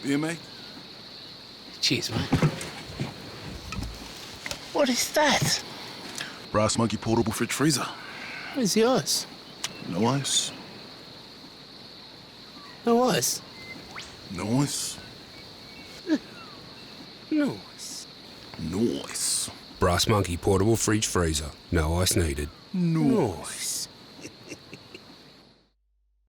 Here, mate. Cheers, mate. What is that? Brass Monkey portable fridge freezer. Where's yours? No ice. No ice? No ice. Noice. Noice. Brass Monkey portable fridge freezer. No ice needed. Noice.